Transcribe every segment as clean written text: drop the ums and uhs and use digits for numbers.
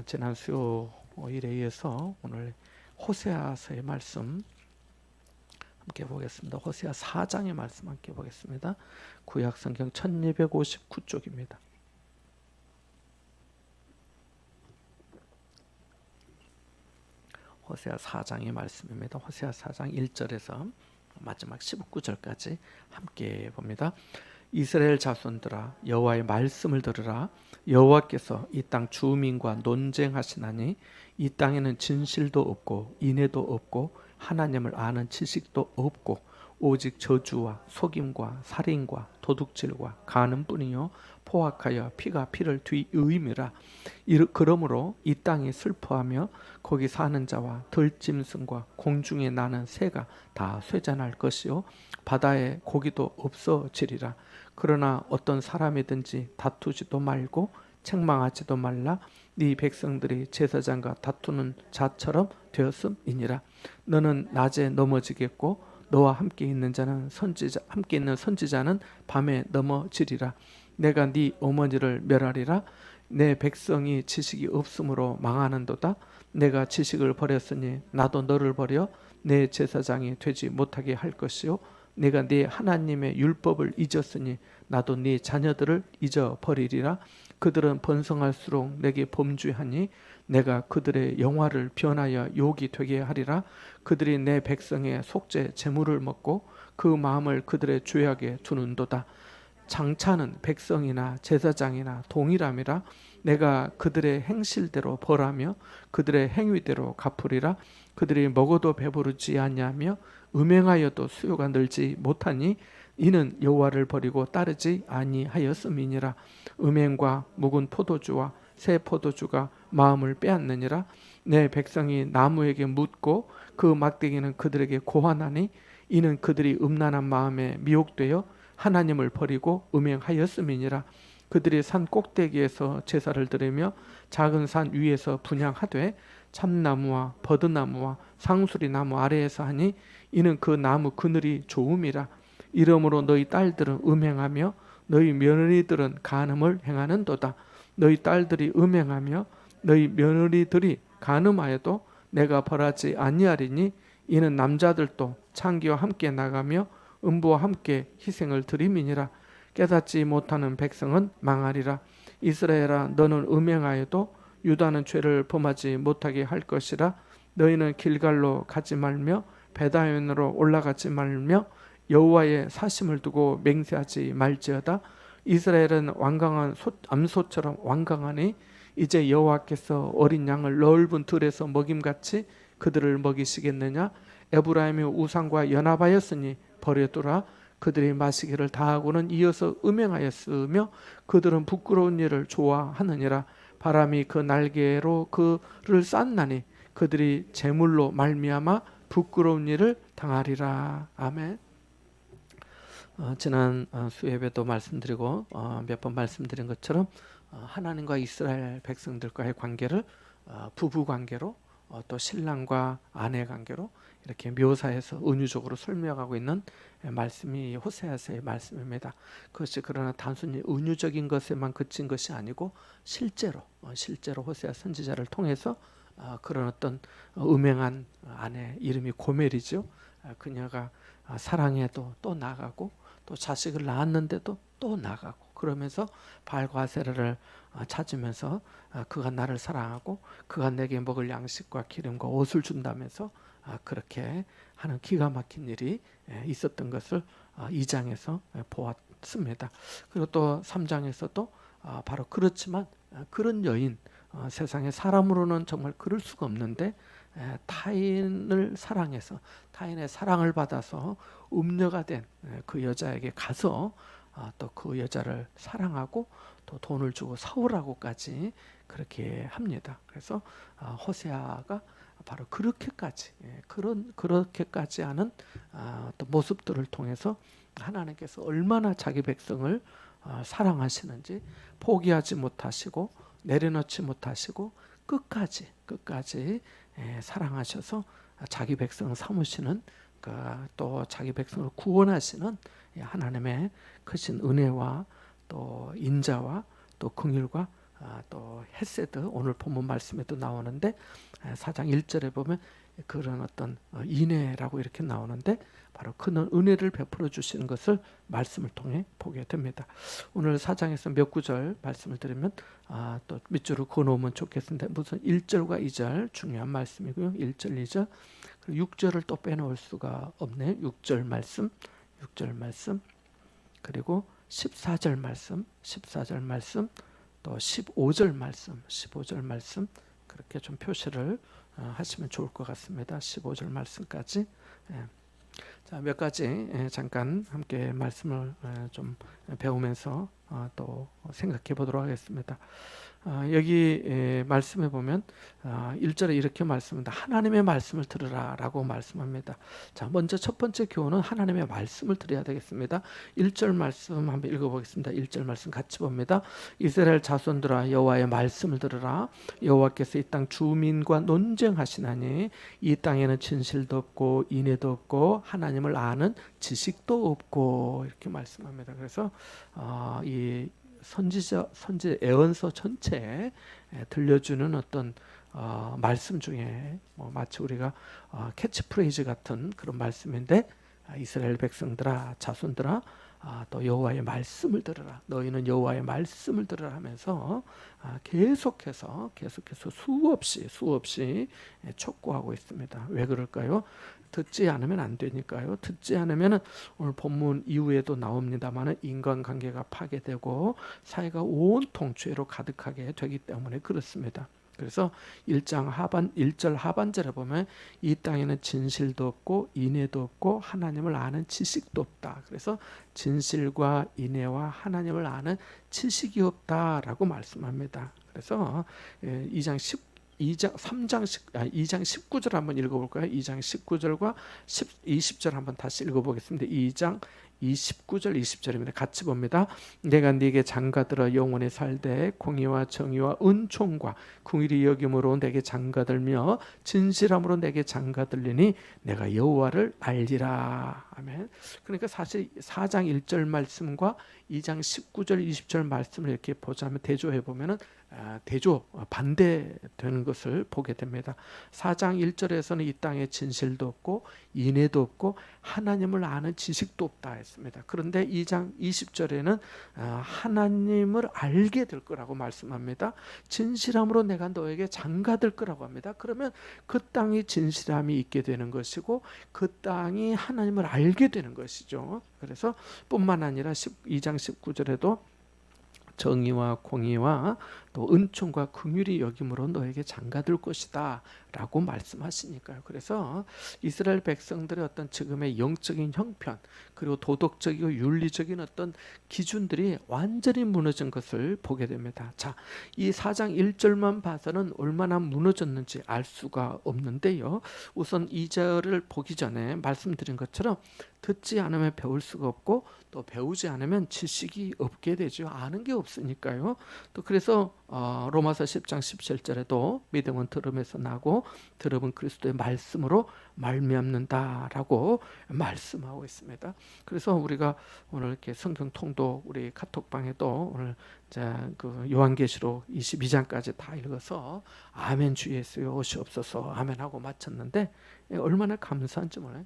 지난 수요일에 이어서 오늘 호세아서의 말씀 함께 보겠습니다. 호세아 4장의 말씀 함께 보겠습니다. 구약성경 1259쪽입니다. 호세아 4장의 말씀입니다. 호세아 4장 1절에서 마지막 19절까지 함께 봅니다. 이스라엘 자손들아, 여호와의 말씀을 들으라. 여호와께서 이 땅 주민과 논쟁하시나니 이 땅에는 진실도 없고 인애도 없고 하나님을 아는 지식도 없고 오직 저주와 속임과 살인과 도둑질과 간음뿐이요 포악하여 피가 피를 뒤의미라. 그러므로 이 땅이 슬퍼하며 거기 사는 자와 들짐승과 공중에 나는 새가 다 쇠잔할 것이요 바다에 고기도 없어지리라. 그러나 어떤 사람이든지 다투지도 말고 책망하지도 말라. 네 백성들이 제사장과 다투는 자처럼 되었음이니라. 너는 낮에 넘어지겠고 너와 함께 있는 선지자는 밤에 넘어지리라. 내가 네 어머니를 멸하리라. 내 백성이 지식이 없으므로 망하는도다. 내가 지식을 버렸으니 나도 너를 버려 내 제사장이 되지 못하게 할 것이요 내가 네 하나님의 율법을 잊었으니 나도 네 자녀들을 잊어버리리라. 그들은 번성할수록 내게 범죄하니 내가 그들의 영화를 변하여 욕이 되게 하리라. 그들이 내 백성의 속죄 제물을 먹고 그 마음을 그들의 죄악에 두는도다. 장차는 백성이나 제사장이나 동일함이라. 내가 그들의 행실대로 벌하며 그들의 행위대로 갚으리라. 그들이 먹어도 배부르지 아니하며 음행하여도 수요가 늘지 못하니 이는 여호와를 버리고 따르지 아니하였음이니라. 음행과 묵은 포도주와 새 포도주가 마음을 빼앗느니라. 내 백성이 나무에게 묻고 그 막대기는 그들에게 고하나니 이는 그들이 음란한 마음에 미혹되어 하나님을 버리고 음행하였음이니라. 그들이 산 꼭대기에서 제사를 드리며 작은 산 위에서 분향하되 참나무와 버드나무와 상수리나무 아래에서 하니 이는 그 나무 그늘이 좋음이라. 이러므로 너희 딸들은 음행하며 너희 며느리들은 간음을 행하는도다. 너희 딸들이 음행하며 너희 며느리들이 간음하여도 내가 벌하지 아니하리니 이는 남자들도 창기와 함께 나가며 음부와 함께 희생을 드림이니라. 깨닫지 못하는 백성은 망하리라. 이스라엘아, 너는 음행하여도 유다는 죄를 범하지 못하게 할 것이라. 너희는 길갈로 가지 말며 베다연으로 올라가지 말며 여호와의 사심을 두고 맹세하지 말지어다. 이스라엘은 완강한 암소처럼 완강하니 이제 여호와께서 어린 양을 넓은 들에서 먹임같이 그들을 먹이시겠느냐. 에브라임이 우상과 연합하였으니 버려두라. 그들이 마시기를 다하고는 이어서 음행하였으며 그들은 부끄러운 일을 좋아하느니라. 바람이 그 날개로 그를 쌌나니 그들이 재물로 말미암아 부끄러운 일을 당하리라. 아멘. 지난 수예배도 말씀드리고 몇 번 말씀드린 것처럼 하나님과 이스라엘 백성들과의 관계를 부부 관계로 또 신랑과 아내 관계로 이렇게 묘사해서 은유적으로 설명하고 있는 말씀이 호세아서의 말씀입니다. 그것이 그러나 단순히 은유적인 것에만 그친 것이 아니고 실제로 호세아 선지자를 통해서 그런 어떤 음행한 아내 이름이 고멜이죠. 그녀가 사랑해도 또 나가고 또 자식을 낳았는데도 또 나가고 그러면서 발과 아세라를 찾으면서 그가 나를 사랑하고 그가 내게 먹을 양식과 기름과 옷을 준다면서 그렇게 하는 기가 막힌 일이 있었던 것을 2장에서 보았습니다. 그리고 또 3장에서도 바로 그렇지만 그런 여인 세상에 사람으로는 정말 그럴 수가 없는데 타인을 사랑해서 타인의 사랑을 받아서 음녀가 된 그 여자에게 가서 또 그 여자를 사랑하고 또 돈을 주고 사오라고까지 그렇게 합니다. 그래서 호세아가 바로 그렇게까지 그렇게까지 하는 또 모습들을 통해서 하나님께서 얼마나 자기 백성을 사랑하시는지 포기하지 못하시고 내려놓지 못하시고 끝까지 사랑하셔서 자기 백성을 삼으시는 또 자기 백성을 구원하시는 하나님의 크신 은혜와 또 인자와 또 긍휼과 또 헤세드, 오늘 본문 말씀에도 나오는데 4장 1절에 보면 그런 어떤 인애라고 이렇게 나오는데 바로 그는 은혜를 베풀어 주시는 것을 말씀을 통해 보게 됩니다. 오늘 4장에서 몇 구절 말씀을 드리면 또 밑줄을 그어놓으면 좋겠는데 무슨 1절과 2절 중요한 말씀이고요. 1절, 2절 그리고 6절을 또 빼놓을 수가 없네요. 6절 말씀 그리고 14절 말씀 또 15절 말씀 그렇게 좀 표시를 하시면 좋을 것 같습니다. 15절 말씀까지. 자, 몇 가지 잠깐 함께 말씀을 좀 배우면서 또 생각해 보도록 하겠습니다. 여기 말씀해 보면 1절에 이렇게 말씀합니다. 하나님의 말씀을 들으라 라고 말씀합니다. 자, 먼저 첫 번째 교훈은 하나님의 말씀을 들어야 되겠습니다. 1절 말씀 한번 읽어보겠습니다. 1절 말씀 같이 봅니다. 이스라엘 자손들아 여호와의 말씀을 들으라. 여호와께서 이 땅 주민과 논쟁하시나니 이 땅에는 진실도 없고 인애도 없고 하나님을 아는 지식도 없고 이렇게 말씀합니다. 그래서 이 선지 애언서 전체에 들려주는 어떤 말씀 중에 마치 우리가 캐치프레이즈 같은 그런 말씀인데 이스라엘 백성들아 자손들아 또 여호와의 말씀을 들으라. 너희는 여호와의 말씀을 들으라 하면서 계속해서 수없이 촉구하고 있습니다. 왜 그럴까요? 듣지 않으면 안 되니까요. 듣지 않으면 오늘 본문 이후에도 나옵니다만 인간관계가 파괴되고 사회가 온통 죄로 가득하게 되기 때문에 그렇습니다. 그래서 1절 하반절에 보면 이 땅에는 진실도 없고 인애도 없고 하나님을 아는 지식도 없다. 그래서 진실과 인애와 하나님을 아는 지식이 없다라고 말씀합니다. 그래서 2장 19절 한번 읽어볼까요? 2장 19절과 20절 한번 다시 읽어보겠습니다. 2장 29절 20절입니다. 같이 봅니다. 내가 네게 장가들어 영원히 살되 공의와 정의와 은총과 긍휼히 여김으로 내게 장가들며 진실함으로 내게 장가들리니 내가 여호와를 알리라. 아멘. 그러니까 사실 4장 1절 말씀과 2장 19절 20절 말씀을 이렇게 보자면 대조해 보면은 반대되는 것을 보게 됩니다. 4장 1절에서는 이 땅에 진실도 없고 인애도 없고 하나님을 아는 지식도 없다 했습니다. 그런데 2장 20절에는 하나님을 알게 될 거라고 말씀합니다. 진실함으로 내가 너에게 장가들 거라고 합니다. 그러면 그 땅이 진실함이 있게 되는 것이고 그 땅이 하나님을 알게 되는 것이죠. 그래서 뿐만 아니라 2장 19절에도 정의와 공의와 또 은총과 긍휼이 여김으로 너에게 장가들 것이다 라고 말씀하시니까요. 그래서 이스라엘 백성들의 어떤 지금의 영적인 형편 그리고 도덕적이고 윤리적인 어떤 기준들이 완전히 무너진 것을 보게 됩니다. 자, 이 4장 1절만 봐서는 얼마나 무너졌는지 알 수가 없는데요. 우선 2절을 보기 전에 말씀드린 것처럼 듣지 않으면 배울 수가 없고 또 배우지 않으면 지식이 없게 되죠. 아는 게 없으니까요. 또 그래서 로마서 10장 17절에도 믿음은 들음에서 나고 들음은 그리스도의 말씀으로 말미암는다라고 말씀하고 있습니다. 그래서 우리가 오늘 이렇게 성경 통독 우리 카톡방에도 오늘 그 요한계시록 22장까지 다 읽어서 아멘 주 예수여 오시옵소서 아멘 하고 마쳤는데 얼마나 감사한지 몰라요.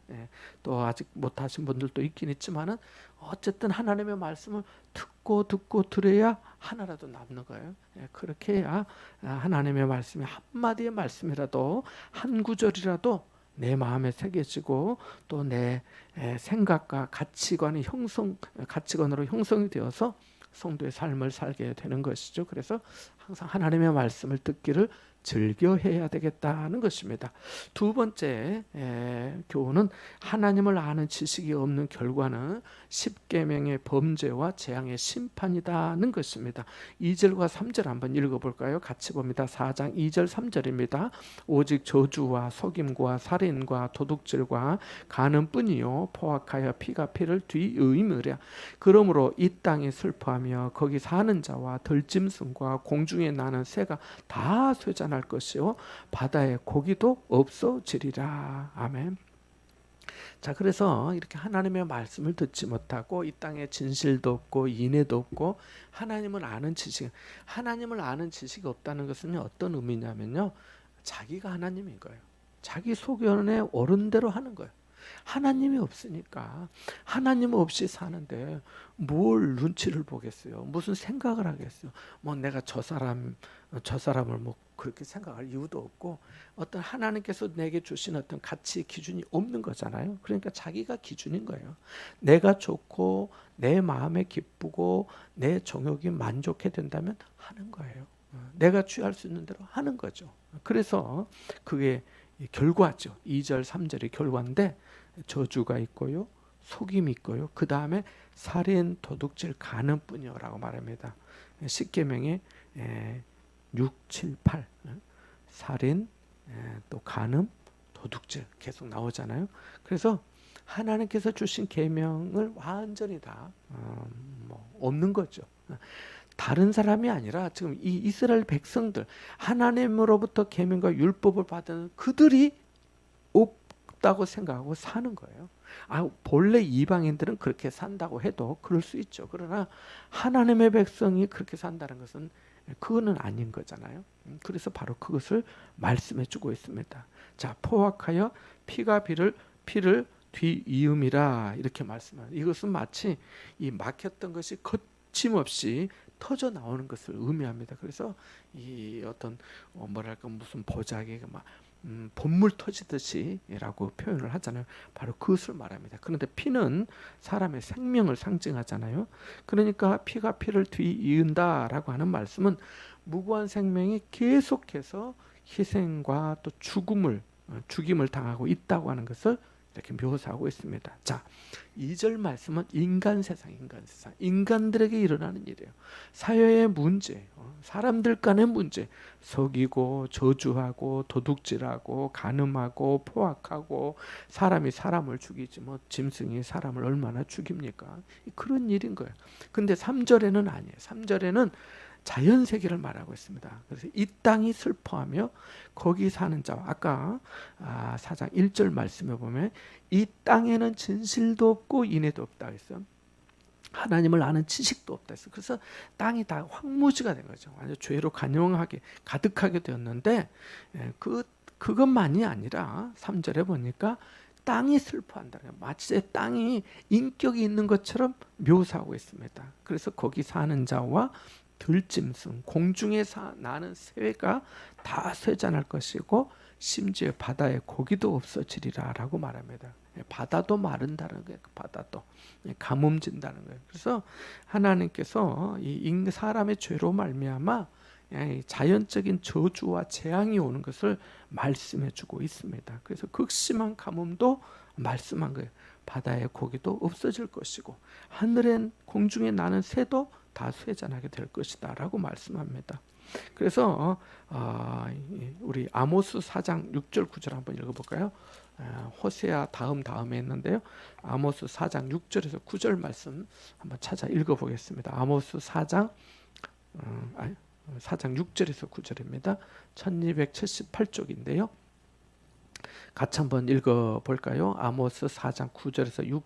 또 아직 못하신 분들도 있긴 있지만은 어쨌든 하나님의 말씀을 듣고 들어야 하나라도 남는 거예요. 그렇게 해야 하나님의 말씀이 한마디의 말씀이라도 한 구절이라도 내 마음에 새겨지고 또 내 생각과 가치관으로 형성이 되어서 성도의 삶을 살게 되는 것이죠. 그래서 항상 하나님의 말씀을 듣기를 즐겨해야 되겠다는 것입니다. 두 번째 교훈은 하나님을 아는 지식이 없는 결과는 십계명의 범죄와 재앙의 심판이다는 것입니다. 2절과 3절 한번 읽어볼까요? 같이 봅니다. 4장 2절 3절입니다. 오직 저주와 속임과 살인과 도둑질과 간음뿐이요 포악하여 피가 피를 뒤의무랴. 그러므로 이 땅이 슬퍼하며 거기 사는 자와 들짐승과 공중에 나는 새가 다 쇠잔할 것이요 바다의 고기도 없어지리라. 아멘. 자, 그래서 이렇게 하나님의 말씀을 듣지 못하고 이 땅에 진실도 없고 인애도 없고 하나님을 아는 지식이 없다는 것은 어떤 의미냐면요. 자기가 하나님인 거예요. 자기 소견에 옳은 대로 하는 거예요. 하나님이 없으니까 하나님 없이 사는데 뭘 눈치를 보겠어요. 무슨 생각을 하겠어요. 뭐 내가 저 사람을 뭐 그렇게 생각할 이유도 없고 어떤 하나님께서 내게 주신 어떤 가치 기준이 없는 거잖아요. 그러니까 자기가 기준인 거예요. 내가 좋고 내 마음에 기쁘고 내 정욕이 만족해 된다면 하는 거예요. 내가 취할 수 있는 대로 하는 거죠. 그래서 그게 결과죠. 2절, 3절이 결과인데 저주가 있고요. 속임이 있고요. 그 다음에 살인, 도둑질, 간음뿐이요라고 말합니다. 십계명에 6, 7, 8 살인, 또 간음, 도둑질 계속 나오잖아요. 그래서 하나님께서 주신 계명을 완전히 다 없는 거죠. 다른 사람이 아니라 지금 이 이스라엘 백성들 하나님으로부터 계명과 율법을 받은 그들이 없다고 생각하고 사는 거예요. 본래 이방인들은 그렇게 산다고 해도 그럴 수 있죠. 그러나 하나님의 백성이 그렇게 산다는 것은 그거는 아닌 거잖아요. 그래서 바로 그것을 말씀해 주고 있습니다. 자, 포악하여 피가 피를 뒤이음이라 이렇게 말씀합니다. 이것은 마치 이 막혔던 것이 거침없이 터져 나오는 것을 의미합니다. 그래서 이 어떤 뭐랄까 무슨 보자기가 막 본물 터지듯이라고 표현을 하잖아요. 바로 그것을 말합니다. 그런데 피는 사람의 생명을 상징하잖아요. 그러니까 피가 피를 뒤이은다라고 하는 말씀은 무고한 생명이 계속해서 희생과 또 죽임을 당하고 있다고 하는 것을 이렇게 묘사하고 있습니다. 자, 2절 말씀은 인간 세상. 인간들에게 일어나는 일이에요. 사회의 문제, 사람들 간의 문제, 속이고 저주하고 도둑질하고 간음하고 포악하고 사람이 사람을 죽이지 뭐 짐승이 사람을 얼마나 죽입니까? 그런 일인 거예요. 근데 3절에는 아니에요. 3절에는 자연 세계를 말하고 있습니다. 그래서 이 땅이 슬퍼하며 거기 사는 자와 아까 4장 1절 말씀에 보면 이 땅에는 진실도 없고 인애도 없다 했어요. 하나님을 아는 지식도 없다 했어요. 그래서 땅이 다 황무지가 된 거죠. 완전 죄로 간영하게 가득하게 되었는데 그것만이 아니라 3절에 보니까 땅이 슬퍼한다. 마치 땅이 인격이 있는 것처럼 묘사하고 있습니다. 그래서 거기 사는 자와 들짐승, 공중에 나는 새가 다 쇠잔할 것이고 심지어 바다에 고기도 없어지리라 라고 말합니다. 바다도 마른다는 거예요. 바다도 가뭄진다는 거예요. 그래서 하나님께서 이 사람의 죄로 말미암아 자연적인 저주와 재앙이 오는 것을 말씀해 주고 있습니다. 그래서 극심한 가뭄도 말씀한 거예요. 바다의 고기도 없어질 것이고 하늘엔 공중에 나는 새도 다 쇠잔하게 될 것이다 라고 말씀합니다. 그래서 우리 아모스 4장 6절 9절 한번 읽어볼까요? 호세아 다음에 했는데요. 아모스 4장 6절에서 9절 말씀 한번 찾아 읽어보겠습니다. 아모스 4장 6절에서 9절입니다. 1278쪽인데요. 같이 한번 읽어볼까요? 아모스 4장 9절에서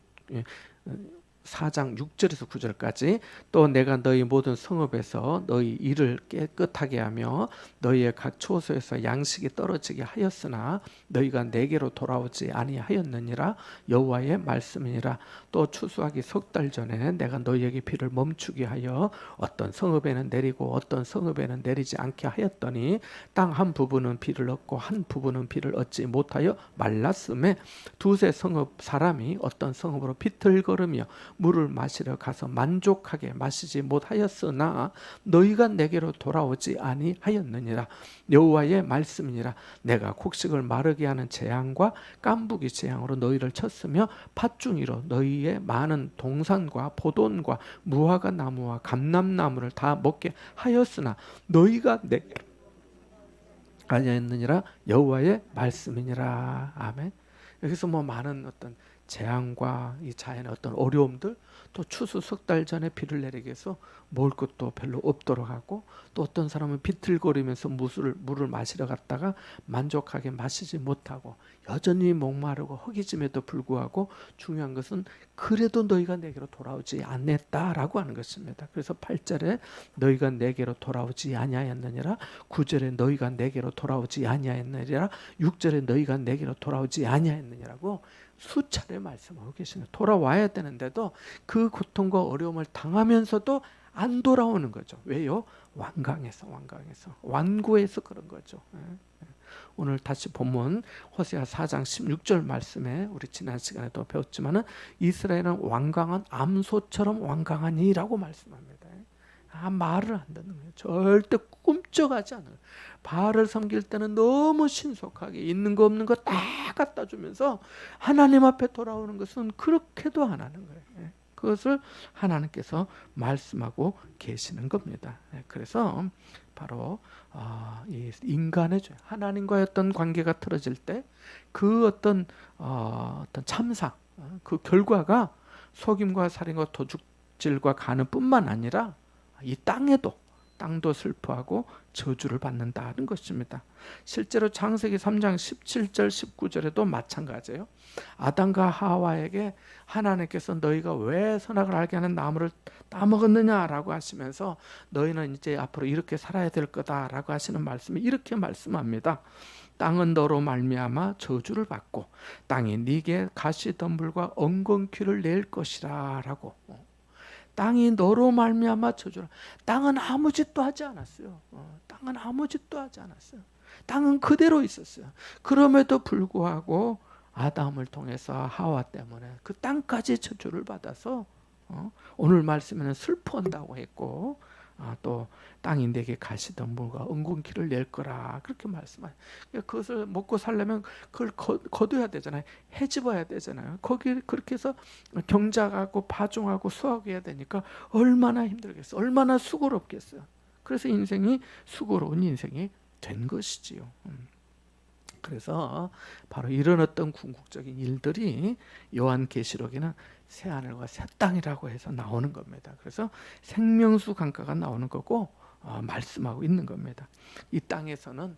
4장 6절에서 9절까지 또 내가 너희 모든 성읍에서 너희 일을 깨끗하게 하며 너희의 각 초소에서 양식이 떨어지게 하였으나 너희가 내게로 돌아오지 아니하였느니라 여호와의 말씀이니라. 또 추수하기 10달 전에 내가 너희에게 비를 멈추게 하여 어떤 성읍에는 내리고 어떤 성읍에는 내리지 않게 하였더니 땅 한 부분은 비를 얻고 한 부분은 비를 얻지 못하여 말랐음에 두세 성읍 사람이 어떤 성읍으로 비틀거리며 물을 마시러 가서 만족하게 마시지 못하였으나 너희가 내게로 돌아오지 아니하였느니라 여호와의 말씀이니라. 내가 곡식을 마르게 하는 재앙과 깐부기 재앙으로 너희를 쳤으며 팥중이로 너희의 많은 동산과 포도원과 무화과 나무와 감람나무를 다 먹게 하였으나 너희가 내게로 아니하였느니라 여호와의 말씀이니라. 아멘. 여기서 뭐 많은 어떤 재앙과 이 자연의 어떤 어려움들, 또 추수 석 달 전에 비를 내리게 해서 먹을 것도 별로 없도록 하고, 또 어떤 사람은 비틀거리면서 물을 마시러 갔다가 만족하게 마시지 못하고 여전히 목마르고 허기짐에도 불구하고 중요한 것은 그래도 너희가 내게로 돌아오지 않았다라고 하는 것입니다. 그래서 8절에 너희가 내게로 돌아오지 아니하였느니라, 9절에 너희가 내게로 돌아오지 아니하였느니라, 6절에 너희가 내게로 돌아오지 아니하였느니라고 수차례 말씀하고 계시네요. 돌아와야 되는데도 그 고통과 어려움을 당하면서도 안 돌아오는 거죠. 왜요? 완강해서 완고해서 그런 거죠. 오늘 다시 본문 호세아 4장 16절 말씀에 우리 지난 시간에도 배웠지만은 이스라엘은 완강한 암소처럼 완강하니라고 말씀합니다. 말을 안 듣는 거예요. 절대 꿈쩍하지 않아요. 바알을 섬길 때는 너무 신속하게 있는 거 없는 거 다 갖다 주면서 하나님 앞에 돌아오는 것은 그렇게도 안 하는 거예요. 그것을 하나님께서 말씀하고 계시는 겁니다. 그래서 바로 이 인간의 죄, 하나님과의 어떤 관계가 틀어질 때 그 어떤 참사, 그 결과가 속임과 살인과 도둑질과 간음뿐만 아니라 이 땅도 슬퍼하고 저주를 받는다는 것입니다. 실제로 창세기 3장 17절 19절에도 마찬가지예요. 아담과 하와에게 하나님께서 너희가 왜 선악을 알게 하는 나무를 따먹었느냐라고 하시면서 너희는 이제 앞으로 이렇게 살아야 될 거다라고 하시는 말씀이 이렇게 말씀합니다. 땅은 너로 말미암아 저주를 받고 땅이 네게 가시덤불과 엉겅퀴를 낼 것이라라고. 땅이 너로 말미암아 저주를. 땅은 아무 짓도 하지 않았어요. 땅은 아무 짓도 하지 않았어요. 땅은 그대로 있었어요. 그럼에도 불구하고 아담을 통해서 하와 때문에 그 땅까지 저주를 받아서 오늘 말씀에는 슬퍼한다고 했고, 또 땅이 내게 가시덤불과 엉겅퀴를 낼 거라 그렇게 말씀하세요. 그것을 먹고 살려면 그걸 거둬야 되잖아요. 헤집어야 되잖아요. 거기 그렇게 해서 경작하고 파종하고 수확해야 되니까 얼마나 힘들겠어요. 얼마나 수고롭겠어요. 그래서 인생이 수고로운 인생이 된 것이지요. 그래서 바로 이런 어떤 궁극적인 일들이 요한계시록에는 새하늘과 새 땅이라고 해서 나오는 겁니다. 그래서 생명수 강가가 나오는 거고 말씀하고 있는 겁니다. 이 땅에서는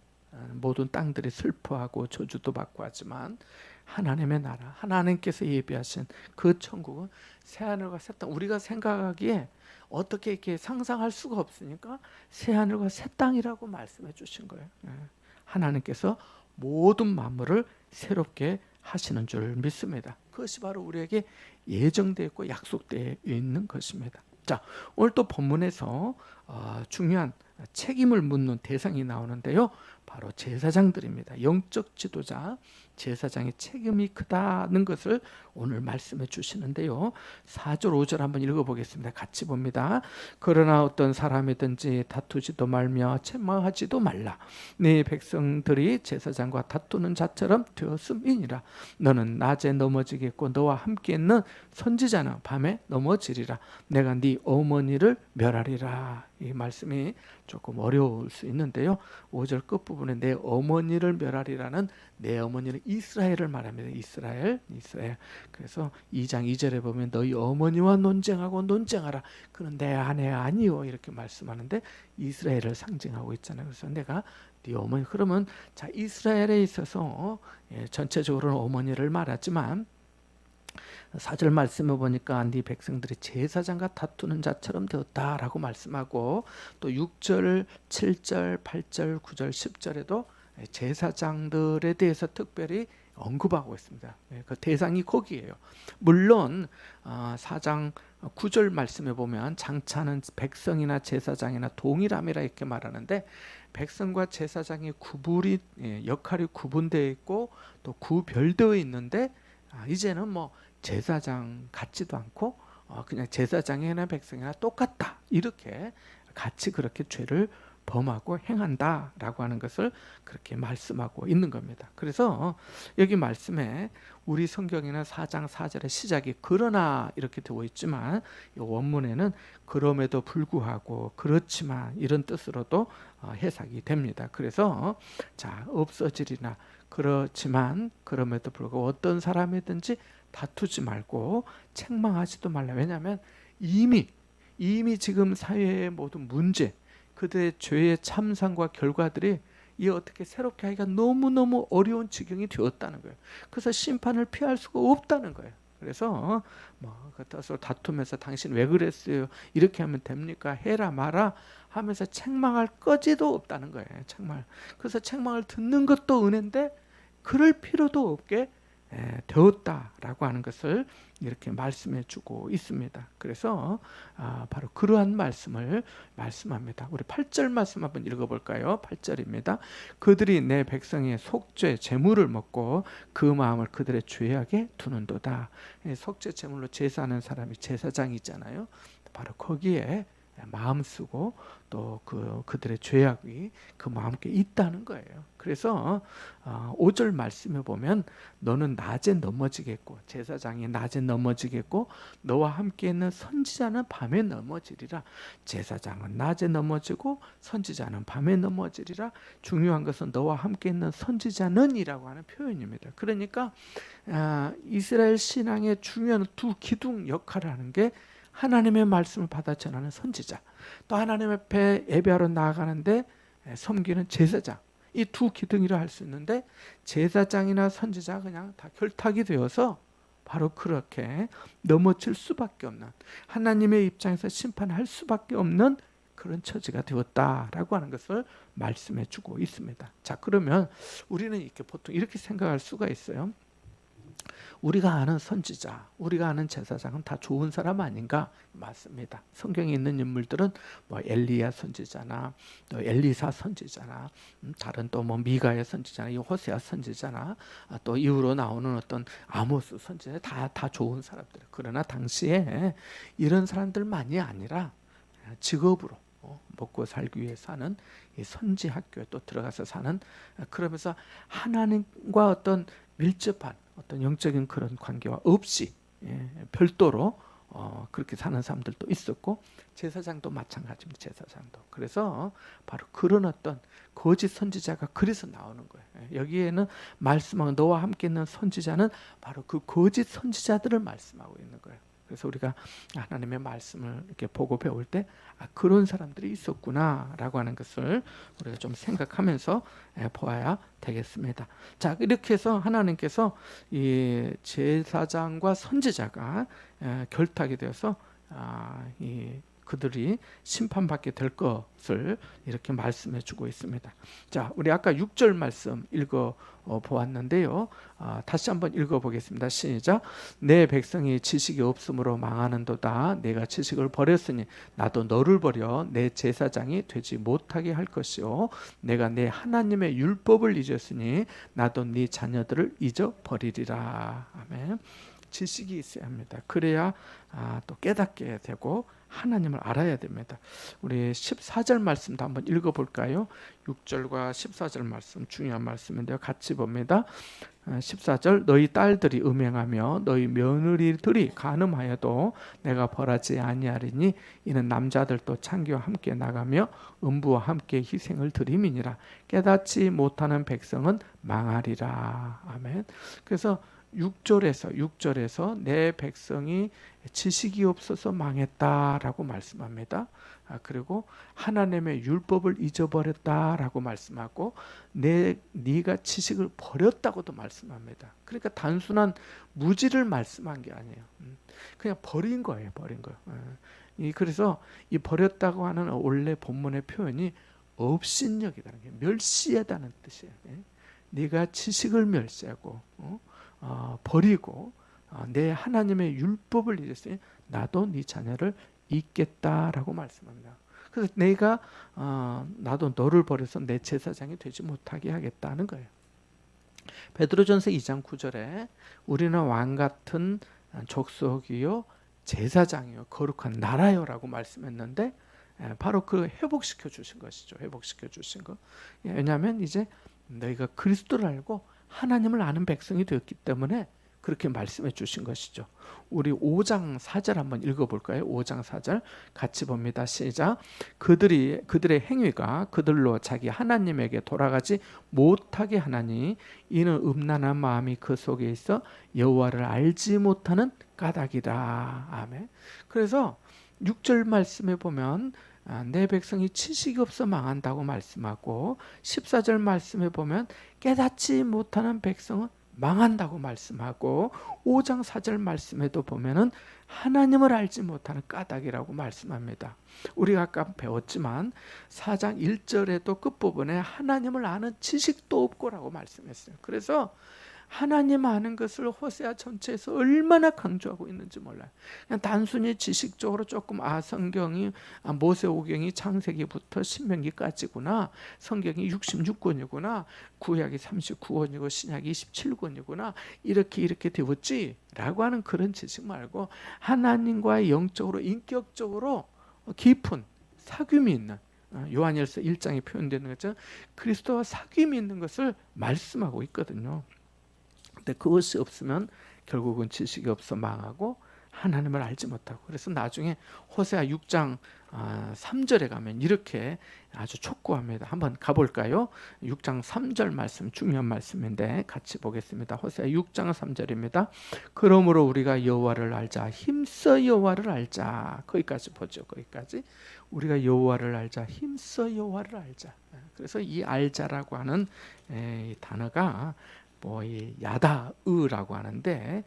모든 땅들이 슬퍼하고 저주도 받고 하지만 하나님의 나라, 하나님께서 예비하신 그 천국은 새하늘과 새 땅, 우리가 생각하기에 어떻게 이렇게 상상할 수가 없으니까 새하늘과 새 땅이라고 말씀해 주신 거예요. 하나님께서 모든 만물을 새롭게 하시는 줄 믿습니다. 그것이 바로 우리에게 예정되어 있고 약속되어 있는 것입니다. 자, 오늘 또 본문에서 중요한 책임을 묻는 대상이 나오는데요. 바로 제사장들입니다. 영적 지도자, 제사장의 책임이 크다는 것을 오늘 말씀해 주시는데요. 4절 5절 한번 읽어보겠습니다. 같이 봅니다. 그러나 어떤 사람이든지 다투지도 말며 책망하지도 말라. 네 백성들이 제사장과 다투는 자처럼 되었음이니라. 너는 낮에 넘어지겠고 너와 함께 있는 선지자는 밤에 넘어지리라. 내가 네 어머니를 멸하리라. 이 말씀이 조금 어려울 수 있는데요. 5절 끝부분에 내 어머니를 멸하리라는 내 어머니는 이스라엘을 말합니다. 이스라엘. 그래서 2장 2절에 보면 너희 어머니와 논쟁하라. 그는 내 아내 아니요 이렇게 말씀하는데 이스라엘을 상징하고 있잖아요. 그래서 내가 네 어머니, 그러면 자 이스라엘에 있어서 전체적으로는 어머니를 말하지만 4절 말씀을 보니까 네 백성들이 제사장과 다투는 자처럼 되었다라고 말씀하고, 또 6절, 7절, 8절, 9절, 10절에도 제사장들에 대해서 특별히 언급하고 있습니다. 그 대상이 거기에요. 물론 4장 9절 말씀에 보면 장차는 백성이나 제사장이나 동일함이라 이렇게 말하는데, 백성과 제사장의 역할이 구분되어 있고 또 구별되어 있는데, 이제는 뭐 제사장 같지도 않고 그냥 제사장이나 백성이나 똑같다, 이렇게 같이 그렇게 죄를 범하고 행한다라고 하는 것을 그렇게 말씀하고 있는 겁니다. 그래서 여기 말씀에 우리 성경에는 4장 4절의 시작이 그러나 이렇게 되어 있지만 이 원문에는 그럼에도 불구하고 그렇지만 이런 뜻으로도 해석이 됩니다. 그래서 자 없어지리나 그렇지만 그럼에도 불구하고 어떤 사람이든지 다투지 말고 책망하지도 말라. 왜냐하면 이미 지금 사회의 모든 문제, 그들의 죄의 참상과 결과들이 이 어떻게 새롭게 하기가 너무너무 어려운 지경이 되었다는 거예요. 그래서 심판을 피할 수가 없다는 거예요. 그래서 그래서 다투면서 당신 왜 그랬어요? 이렇게 하면 됩니까? 해라 마라 하면서 책망할 거지도 없다는 거예요. 책망. 그래서 책망을 듣는 것도 은혜인데 그럴 필요도 없게 되었다라고 하는 것을 이렇게 말씀해 주고 있습니다. 그래서 바로 그러한 말씀을 말씀합니다. 우리 8절 말씀 한번 읽어볼까요? 8절입니다. 그들이 내 백성의 속죄 제물을 먹고 그 마음을 그들의 죄악에 두는도다. 속죄 제물로 제사하는 사람이 제사장이잖아요. 바로 거기에 마음 쓰고 또 그들의 죄악이 그 마음께 있다는 거예요. 그래서 5절 말씀에 보면 너는 낮에 넘어지겠고 제사장이 낮에 넘어지겠고 너와 함께 있는 선지자는 밤에 넘어지리라. 제사장은 낮에 넘어지고 선지자는 밤에 넘어지리라. 중요한 것은 너와 함께 있는 선지자는 이라고 하는 표현입니다. 그러니까 이스라엘 신앙의 중요한 두 기둥 역할을 하는 게 하나님의 말씀을 받아 전하는 선지자, 또 하나님 앞에 예배하러 나아가는데 섬기는 제사장, 이 두 기둥이라 할 수 있는데 제사장이나 선지자가 그냥 다 결탁이 되어서 바로 그렇게 넘어질 수밖에 없는, 하나님의 입장에서 심판할 수밖에 없는 그런 처지가 되었다라고 하는 것을 말씀해 주고 있습니다. 자, 그러면 우리는 이렇게 보통 이렇게 생각할 수가 있어요. 우리가 아는 선지자, 우리가 아는 제사장은 다 좋은 사람 아닌가? 맞습니다. 성경에 있는 인물들은 엘리야 선지자나 또 엘리사 선지자나 다른 또 미가의 선지자나 이 호세아 선지자나 또 이후로 나오는 어떤 아모스 선지자 다 좋은 사람들. 그러나 당시에 이런 사람들만이 아니라 직업으로 먹고 살기 위해 사는 이 선지 학교에 또 들어가서 사는, 그러면서 하나님과 어떤 밀접한 어떤 영적인 그런 관계와 없이 별도로 그렇게 사는 사람들도 있었고 제사장도 마찬가지입니다. 제사장도. 그래서 바로 그런 어떤 거짓 선지자가 그래서 나오는 거예요. 여기에는 말씀하고 너와 함께 있는 선지자는 바로 그 거짓 선지자들을 말씀하고 있는 거예요. 그래서 우리가 하나님의 말씀을 이렇게 보고 배울 때 그런 사람들이 있었구나라고 하는 것을 우리가 좀 생각하면서 보아야 되겠습니다. 자, 이렇게 해서 하나님께서 이 제사장과 선지자가 결탁이 되어서 그들이 심판받게 될 것을 이렇게 말씀해 주고 있습니다. 자, 우리 아까 6절 말씀 읽어 보았는데요. 다시 한번 읽어 보겠습니다. 시작. 내 백성이 지식이 없으므로 망하는도다. 내가 지식을 버렸으니 나도 너를 버려 내 제사장이 되지 못하게 할 것이요. 내가 내 하나님의 율법을 잊었으니 나도 네 자녀들을 잊어버리리라. 아멘. 지식이 있어야 합니다. 그래야 또 깨닫게 되고 하나님을 알아야 됩니다. 우리 14절 말씀도 한번 읽어볼까요? 6절과 14절 말씀 중요한 말씀인데요. 같이 봅니다. 14절 너희 딸들이 음행하며 너희 며느리들이 간음하여도 내가 벌하지 아니하리니 이는 남자들도 창기와 함께 나가며 음부와 함께 희생을 드림이니라. 깨닫지 못하는 백성은 망하리라. 아멘. 그래서 6절에서 내 백성이 지식이 없어서 망했다라고 말씀합니다. 그리고 하나님의 율법을 잊어버렸다라고 말씀하고 네가 지식을 버렸다고도 말씀합니다. 그러니까 단순한 무지를 말씀한 게 아니에요. 그냥 버린 거예요. 그래서 이 버렸다고 하는 원래 본문의 표현이 업신여기다는 게 멸시하다는 뜻이에요. 네가 지식을 멸시하고 버리고 내 하나님의 율법을 잊었으니 나도 네 자녀를 잊겠다라고 말씀합니다. 그래서 내가 나도 너를 버려서 내 제사장이 되지 못하게 하겠다는 거예요. 베드로전서 2장 9절에 우리는 왕 같은 족속이요 제사장이요 거룩한 나라요라고 말씀했는데 바로 그 회복시켜 주신 것이죠. 회복시켜 주신 거. 왜냐하면 이제 너희가 그리스도를 알고 하나님을 아는 백성이 되었기 때문에 그렇게 말씀해 주신 것이죠. 우리 5장 4절 한번 읽어볼까요? 5장 4절 같이 봅니다. 시작. 그들의 행위가 그들로 자기 하나님에게 돌아가지 못하게 하나니 이는 음란한 마음이 그 속에 있어 여호와를 알지 못하는 까닭이라. 아멘. 그래서 6절 말씀에 보면 내 백성이 지식이 없어 망한다고 말씀하고 14절 말씀에 보면 깨닫지 못하는 백성은 망한다고 말씀하고 5장 4절 말씀에도 보면은 하나님을 알지 못하는 까닭이라고 말씀합니다. 우리가 아까 배웠지만 4장 1절에도 끝부분에 하나님을 아는 지식도 없고라고 말씀했어요. 그래서 하나님 아는 것을 호세아 전체에서 얼마나 강조하고 있는지 몰라요. 그냥 단순히 지식적으로 조금 성경이 모세오경이 창세기부터 신명기까지구나, 성경이 66권이구나, 구약이 39권이고 신약이 27권이구나, 이렇게 되었지라고 하는 그런 지식 말고 하나님과의 영적으로 인격적으로 깊은 사귐이 있는, 요한일서 1장에 표현되는 것처럼 그리스도와 사귐이 있는 것을 말씀하고 있거든요. 근데 그것이 없으면 결국은 지식이 없어 망하고 하나님을 알지 못하고, 그래서 나중에 호세아 6장 3절에 가면 이렇게 아주 촉구합니다. 한번 가볼까요? 6장 3절 말씀, 중요한 말씀인데 같이 보겠습니다. 호세아 6장 3절입니다. 그러므로 우리가 여호와를 알자, 힘써 여호와를 알자. 거기까지 보죠. 거기까지 우리가 여호와를 알자, 힘써 여호와를 알자. 그래서 이 알자라고 하는 이 단어가 이 야다으라고 하는데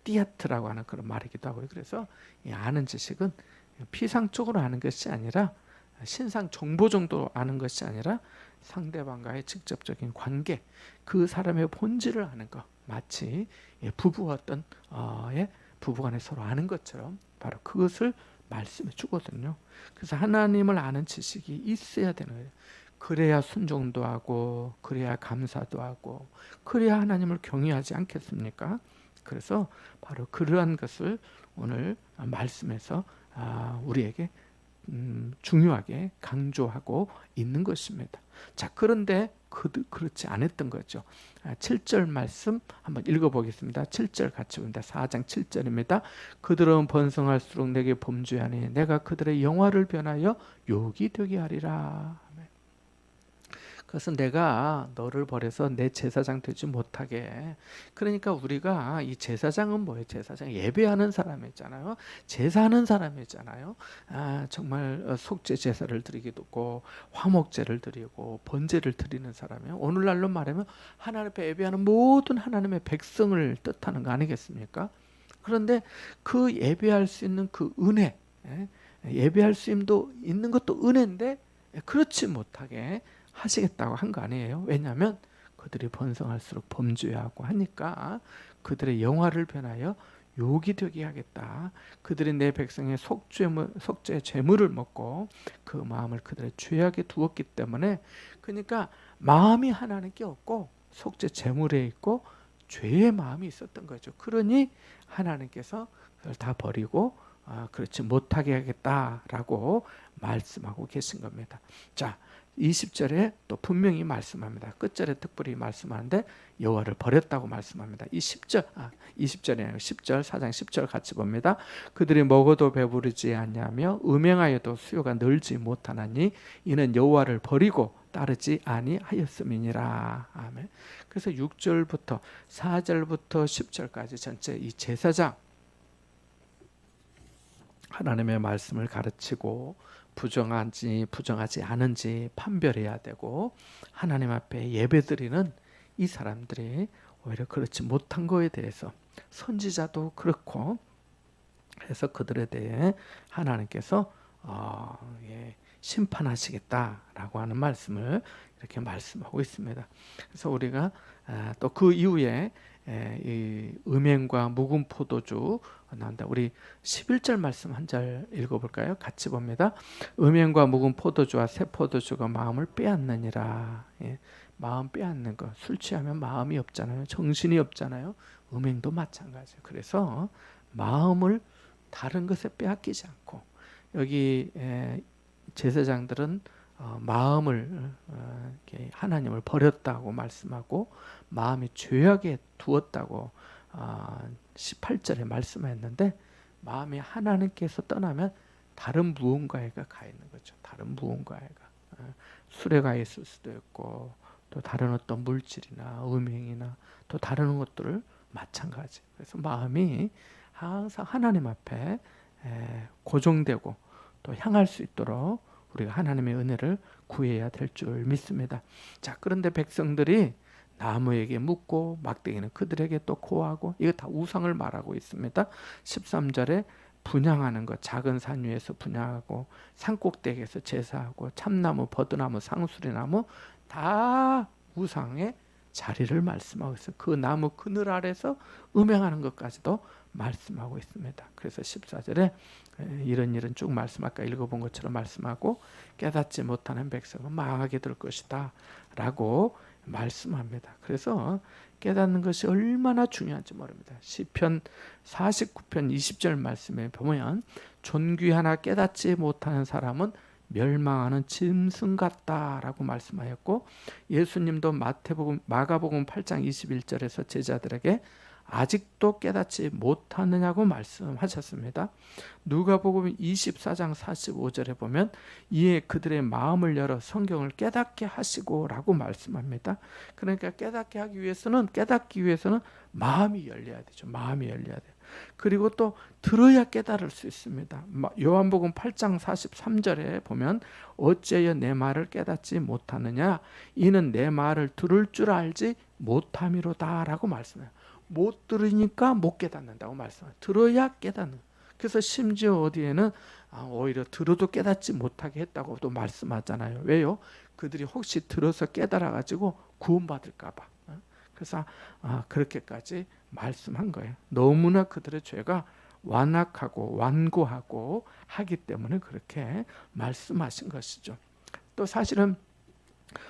띠아트라고 하는 그런 말이기도 하고요. 그래서 이 아는 지식은 피상적으로 아는 것이 아니라, 신상 정보 정도 아는 것이 아니라 상대방과의 직접적인 관계, 그 사람의 본질을 아는 것, 마치 부부와 어떤 부부간에 서로 아는 것처럼 바로 그것을 말씀해 주거든요. 그래서 하나님을 아는 지식이 있어야 되는 거예요. 그래야 순종도 하고, 그래야 감사도 하고, 그래야 하나님을 경외하지 않겠습니까? 그래서 바로 그러한 것을 오늘 말씀에서 우리에게 중요하게 강조하고 있는 것입니다. 자, 그런데 그렇지 않았던 거죠. 7절 말씀 한번 읽어보겠습니다. 7절 같이 봅니다. 4장 7절입니다. 그들은 번성할수록 내게 범죄하니 내가 그들의 영화를 변하여 욕이 되게 하리라. 그것은 내가 너를 버려서 내 제사장 되지 못하게. 그러니까 우리가 이 제사장은 뭐예요? 제사장 예배하는 사람이잖아요. 제사하는 사람이잖아요. 정말 속죄 제사를 드리기도 하고 화목제를 드리고 번제를 드리는 사람이에요. 오늘날로 말하면 하나님 앞에 예배하는 모든 하나님의 백성을 뜻하는 거 아니겠습니까? 그런데 그 예배할 수 있는 그 은혜, 예배할 수 있는 것도 은혜인데 그렇지 못하게 하시겠다고 한 거 아니에요. 왜냐하면 그들이 번성할수록 범죄하고 하니까 그들의 영화를 변하여 욕이 되게 하겠다. 그들이 내 백성의 속죄 제물을 먹고 그 마음을 그들의 죄악에 두었기 때문에, 그러니까 마음이 하나님께 없고 속죄 제물에 있고 죄의 마음이 있었던 거죠. 그러니 하나님께서 그걸 다 버리고 그렇지 못하게 하겠다라고 말씀하고 계신 겁니다. 자, 20절에 또 분명히 말씀합니다. 끝절에 특별히 말씀하는데 여호와를 버렸다고 말씀합니다. 이 20절이 아니라 10절, 4장 10절 같이 봅니다. 그들이 먹어도 배부르지 않냐며 음행하여도 수요가 늘지 못하나니 이는 여호와를 버리고 따르지 아니하였음이니라. 아멘. 그래서 6절부터 4절부터 10절까지 전체 이 제사장, 하나님의 말씀을 가르치고 부정하지 않은지 판별해야 되고, 하나님 앞에 예배드리는 이 사람들이 오히려 그렇지 못한 거에 대해서 선지자도 그렇고 해서 그들에 대해 하나님께서 심판하시겠다라고 하는 말씀을 이렇게 말씀하고 있습니다. 그래서 우리가 또 그 이후에 이 음행과 묵은 포도주 나온다. 우리 11절 말씀 한 절 읽어볼까요? 같이 봅니다. 음행과 묵은 포도주와 새 포도주가 마음을 빼앗느니라. 마음 빼앗는 거. 술 취하면 마음이 없잖아요. 정신이 없잖아요. 음행도 마찬가지예요. 그래서 마음을 다른 것에 빼앗기지 않고, 여기 제사장들은 마음을 하나님을 버렸다고 말씀하고 마음이 죄악에 두었다고 18절에 말씀했는데 마음이 하나님께서 떠나면 다른 무언가에가 가 있는 거죠. 다른 무언가에가 술에 가 있을 수도 있고 또 다른 어떤 물질이나 음행이나 또 다른 것들을 마찬가지. 그래서 마음이 항상 하나님 앞에 고정되고 또 향할 수 있도록 우리가 하나님의 은혜를 구해야 될 줄 믿습니다. 자, 그런데 백성들이 나무에게 묻고 막대기는 그들에게 또 고하고, 이거 다 우상을 말하고 있습니다. 13절에 분향하는 것, 작은 산 위에서 분향하고 산꼭대기에서 제사하고 참나무, 버드나무, 상수리나무 다 우상의 자리를 말씀하고 있어요. 그 나무 그늘 아래서 음행하는 것까지도 말씀하고 있습니다. 그래서 14절에 이런 일은 쭉 아까 읽어본 것처럼 말씀하고 깨닫지 못하는 백성은 망하게 될 것이다 라고 말씀합니다. 그래서 깨닫는 것이 얼마나 중요한지 모릅니다. 시편 49편 20절 말씀에 보면 존귀하나 깨닫지 못하는 사람은 멸망하는 짐승 같다라고 말씀하였고, 예수님도 마가복음 8장 21절에서 제자들에게 아직도 깨닫지 못하느냐고 말씀하셨습니다. 누가복음 24장 45절에 보면 이에 그들의 마음을 열어 성경을 깨닫게 하시고 라고 말씀합니다. 그러니까 깨닫기 위해서는 마음이 열려야 되죠. 마음이 열려야 돼요. 그리고 또 들어야 깨달을 수 있습니다. 요한복음 8장 43절에 보면 어찌하여 내 말을 깨닫지 못하느냐, 이는 내 말을 들을 줄 알지 못함이로다 라고 말씀해요. 못 들으니까 못 깨닫는다고 말씀해요. 들어야 깨닫는. 그래서 심지어 어디에는 오히려 들어도 깨닫지 못하게 했다고 또 말씀하잖아요. 왜요? 그들이 혹시 들어서 깨달아가지고 구원받을까 봐. 그래서 그렇게까지 말씀한 거예요. 너무나 그들의 죄가 완악하고 완고하고 하기 때문에 그렇게 말씀하신 것이죠. 또 사실은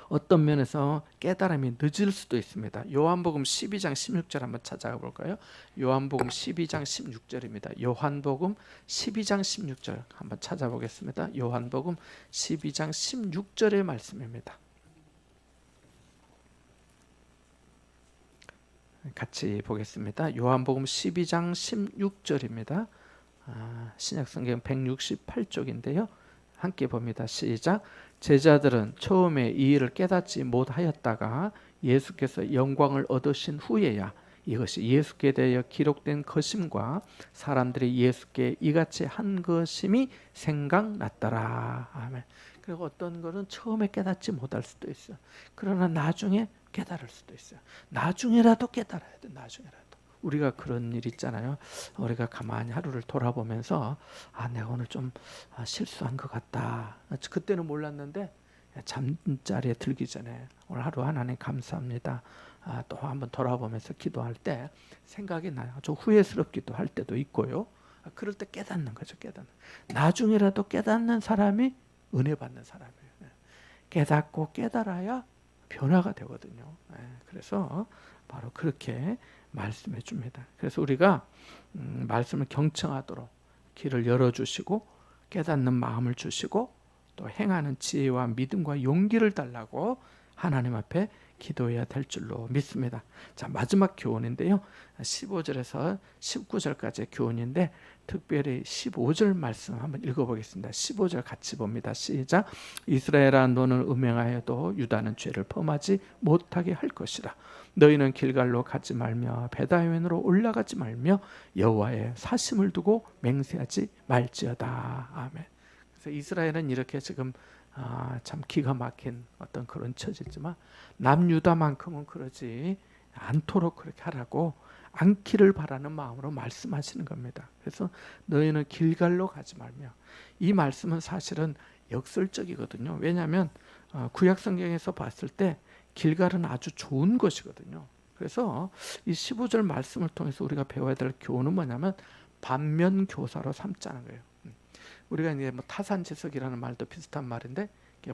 어떤 면에서 깨달음이 늦을 수도 있습니다. 요한복음 12장 16절 한번 찾아가 볼까요? 요한복음 12장 16절입니다. 요한복음 12장 16절 한번 찾아보겠습니다. 요한복음 12장 16절의 말씀입니다. 같이 보겠습니다. 요한복음 12장 16절입니다. 신약성경 168쪽인데요. 함께 봅니다. 시작. 제자들은 처음에 이 일을 깨닫지 못하였다가 예수께서 영광을 얻으신 후에야 이것이 예수께 대하여 기록된 것임과 사람들이 예수께 이같이 한 것임이 생각났더라. 아멘. 그리고 어떤 것은 처음에 깨닫지 못할 수도 있어요. 그러나 나중에 깨달을 수도 있어요. 나중에라도 깨달아야 돼. 나중에라도. 우리가 그런 일 있잖아요. 우리가 가만히 하루를 돌아보면서 내가 오늘 좀 실수한 것 같다. 그때는 몰랐는데 잠자리에 들기 전에 오늘 하루 하나님 감사합니다. 또 한번 돌아보면서 기도할 때 생각이 나요. 좀 후회스럽기도 할 때도 있고요. 그럴 때 깨닫는 거죠. 깨닫는. 나중에라도 깨닫는 사람이 은혜 받는 사람이에요. 깨닫고 깨달아야 변화가 되거든요. 그래서 바로 그렇게 말씀해 줍니다. 그래서 우리가 말씀을 경청하도록 길을 열어주시고 깨닫는 마음을 주시고 또 행하는 지혜와 믿음과 용기를 달라고 하나님 앞에 기도해야 될 줄로 믿습니다. 자, 마지막 교훈인데요. 15절에서 19절까지의 교훈인데 특별히 15절 말씀 한번 읽어보겠습니다. 15절 같이 봅니다. 시작. 이스라엘아 너는 음행하여도 유다는 죄를 범하지 못하게 할 것이라. 너희는 길갈로 가지 말며 베다웬으로 올라가지 말며 여호와의 사심을 두고 맹세하지 말지어다. 아멘. 그래서 이스라엘은 이렇게 지금 참 기가 막힌 어떤 그런 처지지만 남유다만큼은 그러지 않도록 그렇게 하라고 않기를 바라는 마음으로 말씀하시는 겁니다. 그래서 너희는 길갈로 가지 말며, 이 말씀은 사실은 역설적이거든요. 왜냐하면 구약 성경에서 봤을 때 길갈은 아주 좋은 것이거든요. 그래서 이 15절 말씀을 통해서 우리가 배워야 될 교훈은 뭐냐면 반면교사로 삼자는 거예요. 우리가 이제 뭐 타산지석이라는 말도 비슷한 말인데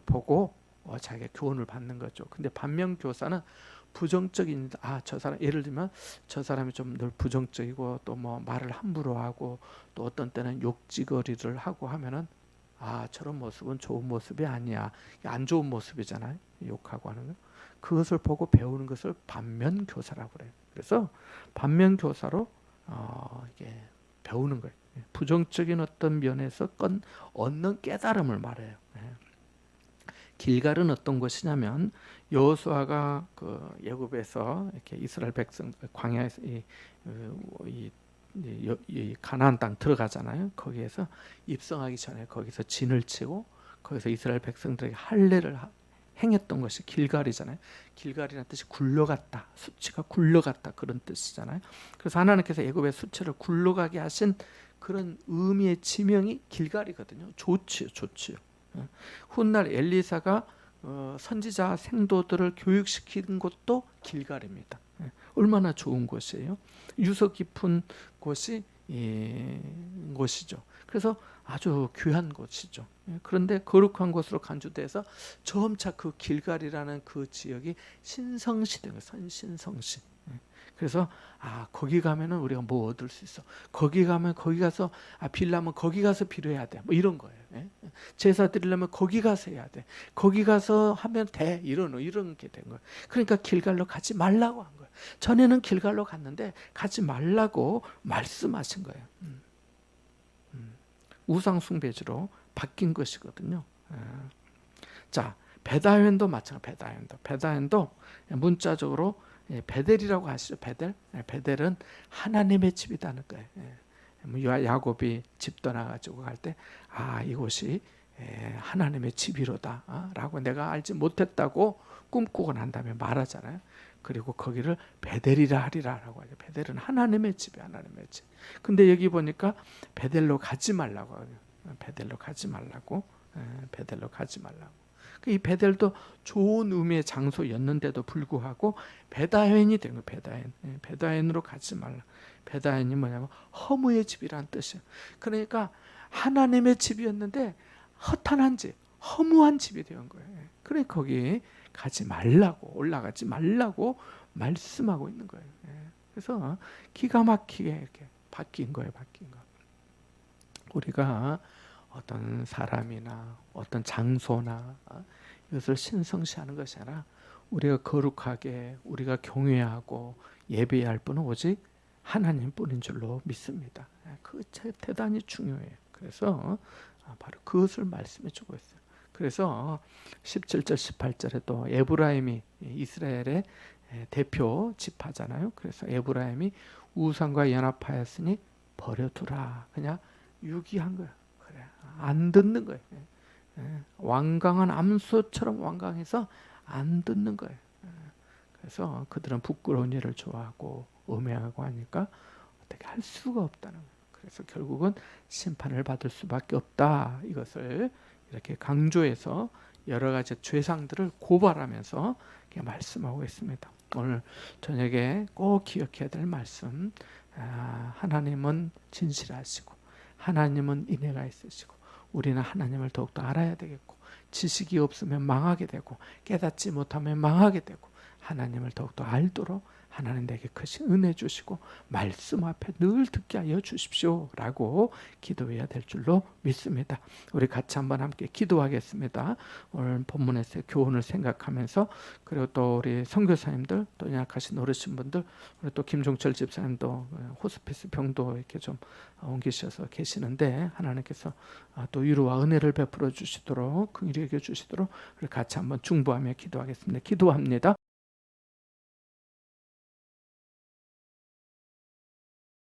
보고 자기가 교훈을 받는 거죠. 근데 반면교사는 부정적인 저 사람, 예를 들면 저 사람이 좀 늘 부정적이고 또 뭐 말을 함부로 하고 또 어떤 때는 욕지거리를 하고 하면은 저런 모습은 좋은 모습이 아니야. 안 좋은 모습이잖아요. 욕하고 하는 거. 그것을 보고 배우는 것을 반면교사라고 그래요. 그래서 반면교사로 이게 배우는 거예요. 부정적인 어떤 면에서 얻는 깨달음을 말해요. 길갈은 어떤 것이냐면 여호수아가 그 애굽에서 이렇게 이스라엘 백성 광야에서 이 가나안 땅 들어가잖아요. 거기에서 입성하기 전에 거기서 진을 치고 거기서 이스라엘 백성들에게 할례를 행했던 것이 길갈이잖아요. 길갈이라는 뜻이 굴러갔다, 수치가 굴러갔다 그런 뜻이잖아요. 그래서 하나님께서 애굽의 수치를 굴러가게 하신 그런 의미의 지명이 길갈이거든요. 좋지요, 좋지요. 훗날 엘리사가 선지자 생도들을 교육시키는 곳도 길갈입니다. 얼마나 좋은 곳이에요. 유서 깊은 곳이 곳이죠. 그래서 아주 귀한 곳이죠. 그런데 거룩한 곳으로 간주돼서 점차 그 길갈이라는 그 지역이 신성시된 거예요. 선신성시. 그래서 거기 가면은 우리가 뭐 얻을 수 있어. 거기 가면 거기 가서 빌려면 거기 가서 빌어야 돼. 뭐 이런 거예요. 제사 드리려면 거기 가서 해야 돼. 거기 가서 하면 돼. 이런 게 된 거예요. 그러니까 길갈로 가지 말라고 한 거예요. 전에는 길갈로 갔는데 가지 말라고 말씀하신 거예요. 우상 숭배지로 바뀐 것이거든요. 자, 베다웬도 마찬가지. 베다웬도 문자적으로 베델이라고 하시죠. 베델은 하나님의 집이라는 거예요. 야곱이 집 떠나가지고 갈 때 이곳이 하나님의 집이로다 라고 내가 알지 못했다고 꿈꾸고 난 다음에 말하잖아요. 그리고 거기를 베델이라 하리라라고 하죠. 베델은 하나님의 집이에요. 하나님의 집. 근데 여기 보니까 베델로 가지 말라고 하죠. 베델로 가지 말라고. 이 베델도 좋은 의미의 장소였는데도 불구하고 베다웬이 된 거예요. 베다웬으로 가지 말라. 베다웬이 뭐냐면 허무의 집이라는 뜻이에요. 그러니까 하나님의 집이었는데 허탄한 집, 허무한 집이 된 거예요. 그러니까 거기 가지 말라고, 올라가지 말라고 말씀하고 있는 거예요. 그래서 기가 막히게 이렇게 바뀐 거예요. 우리가 어떤 사람이나 어떤 장소나 이것을 신성시하는 것이 아니라 우리가 거룩하게 우리가 경외하고 예배할 분은 오직 하나님뿐인 줄로 믿습니다. 그 대단히 중요해요. 그래서 바로 그것을 말씀해 주고 있어요. 그래서 17절 18절에도 에브라임이 이스라엘의 대표 지파잖아요. 그래서 에브라임이 우상과 연합하였으니 버려두라. 그냥 유기한 거예요. 그래, 안 듣는 거예요. 완강한 암소처럼 완강해서 안 듣는 거예요. 그래서 그들은 부끄러운 일을 좋아하고 음해하고 하니까 어떻게 할 수가 없다는 거예요. 그래서 결국은 심판을 받을 수밖에 없다. 이것을 이렇게 강조해서 여러 가지 죄상들을 고발하면서 말씀하고 있습니다. 오늘 저녁에 꼭 기억해야 될 말씀. 하나님은 진실하시고 하나님은 인애가 있으시고 우리는 하나님을 더욱더 알아야 되겠고 지식이 없으면 망하게 되고 깨닫지 못하면 망하게 되고 하나님을 더욱더 알도록 하나님 내게 크신 은혜 주시고 말씀 앞에 늘 듣게 하여 주십시오 라고 기도해야 될 줄로 믿습니다. 우리 같이 한번 함께 기도하겠습니다. 오늘 본문에서 교훈을 생각하면서 그리고 또 우리 선교사님들 또 약하신 어르신 분들 우리 또 김종철 집사님도 호스피스 병도 이렇게 좀 옮기셔서 계시는데 하나님께서 또 위로와 은혜를 베풀어 주시도록 긍휼히 여겨 주시도록 우리 같이 한번 중보하며 기도하겠습니다. 기도합니다.